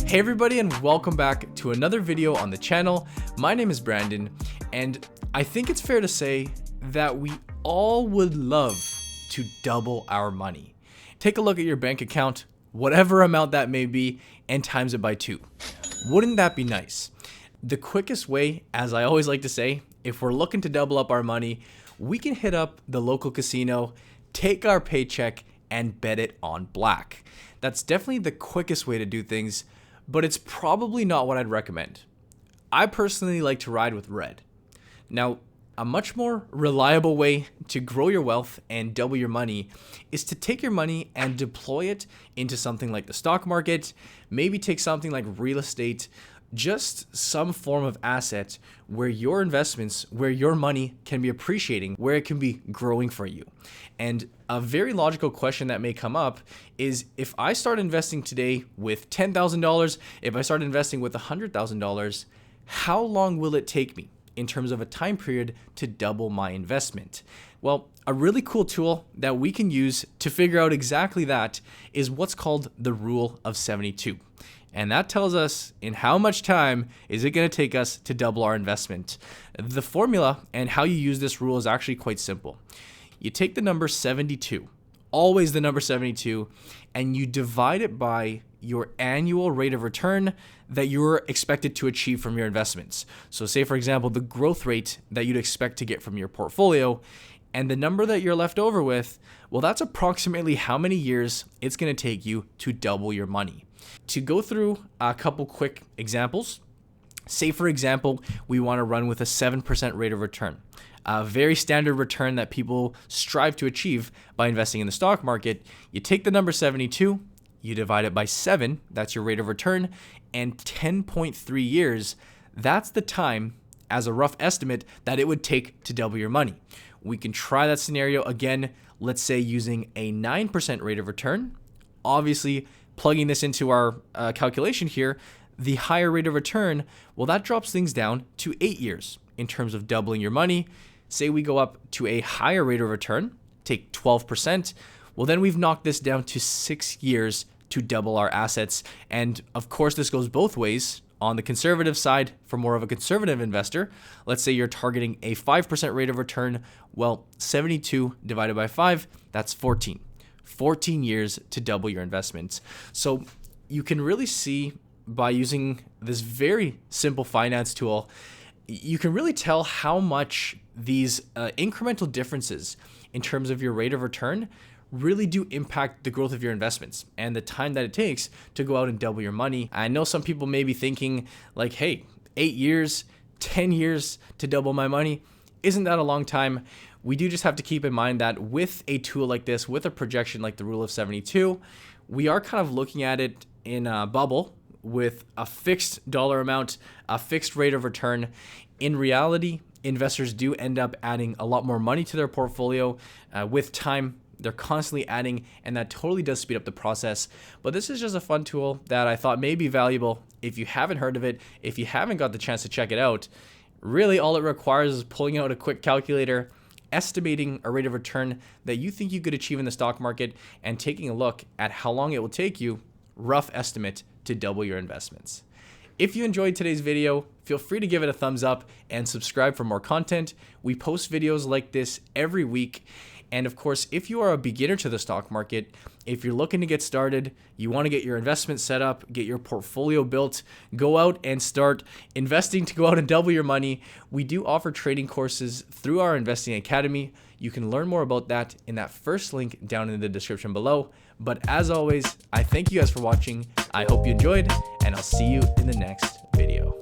Hey everybody, and welcome back to another video on the channel. My name is Brandon, and I think it's fair to say that we all would love to double our money. Take a look at your bank account, whatever amount that may be, and times it by 2. Wouldn't that be nice? The quickest way, as I always like to say, if we're looking to double up our money, we can hit up the local casino, take our paycheck, and bet it on black. That's definitely the quickest way to do things, but it's probably not what I'd recommend. I personally like to ride with red. Now, a much more reliable way to grow your wealth and double your money is to take your money and deploy it into something like the stock market, maybe take something like real estate, just some form of asset where your investments, where your money can be appreciating, where it can be growing for you. And a very logical question that may come up is, if I start investing today with $10,000, if I start investing with $100,000, how long will it take me in terms of a time period to double my investment? Well, a really cool tool that we can use to figure out exactly that is what's called the Rule of 72. And that tells us in how much time is it going to take us to double our investment. The formula and how you use this rule is actually quite simple. You take the number 72, always the number 72, and you divide it by your annual rate of return that you're expected to achieve from your investments. So say, for example, the growth rate that you'd expect to get from your portfolio, and the number that you're left over with, well, that's approximately how many years it's going to take you to double your money. To go through a couple quick examples, say, for example, we want to run with a 7% rate of return. A very standard return that people strive to achieve by investing in the stock market. You take the number 72, you divide it by 7, that's your rate of return, and 10.3 years, that's the time, as a rough estimate, that it would take to double your money. We can try that scenario again, let's say using a 9% rate of return. Obviously, plugging this into our calculation here, the higher rate of return, well, that drops things down to 8 years in terms of doubling your money. Say we go up to a higher rate of return, take 12%, well, then we've knocked this down to 6 years to double our assets. And of course, this goes both ways. On the conservative side, for more of a conservative investor, let's say you're targeting a 5% rate of return. Well, 72 divided by 5, that's 14. 14 years to double your investments. So you can really see by using this very simple finance tool, you can really tell how much these incremental differences in terms of your rate of return really do impact the growth of your investments and the time that it takes to go out and double your money. I know some people may be thinking like, hey, 8 years, 10 years to double my money, isn't that a long time? We do just have to keep in mind that with a tool like this, with a projection like the Rule of 72, we are kind of looking at it in a bubble with a fixed dollar amount, a fixed rate of return. In reality, investors do end up adding a lot more money to their portfolio with time. They're constantly adding, and that totally does speed up the process. But this is just a fun tool that I thought may be valuable. If you haven't heard of it, if you haven't got the chance to check it out, really all it requires is pulling out a quick calculator, estimating a rate of return that you think you could achieve in the stock market, and taking a look at how long it will take you, rough estimate, to double your investments. If you enjoyed today's video, feel free to give it a thumbs up and subscribe for more content. We post videos like this every week. And of course, if you are a beginner to the stock market, if you're looking to get started, you want to get your investment set up, get your portfolio built, go out and start investing to go out and double your money, we do offer trading courses through our Investing Academy. You can learn more about that in that first link down in the description below. But as always, I thank you guys for watching. I hope you enjoyed, and I'll see you in the next video.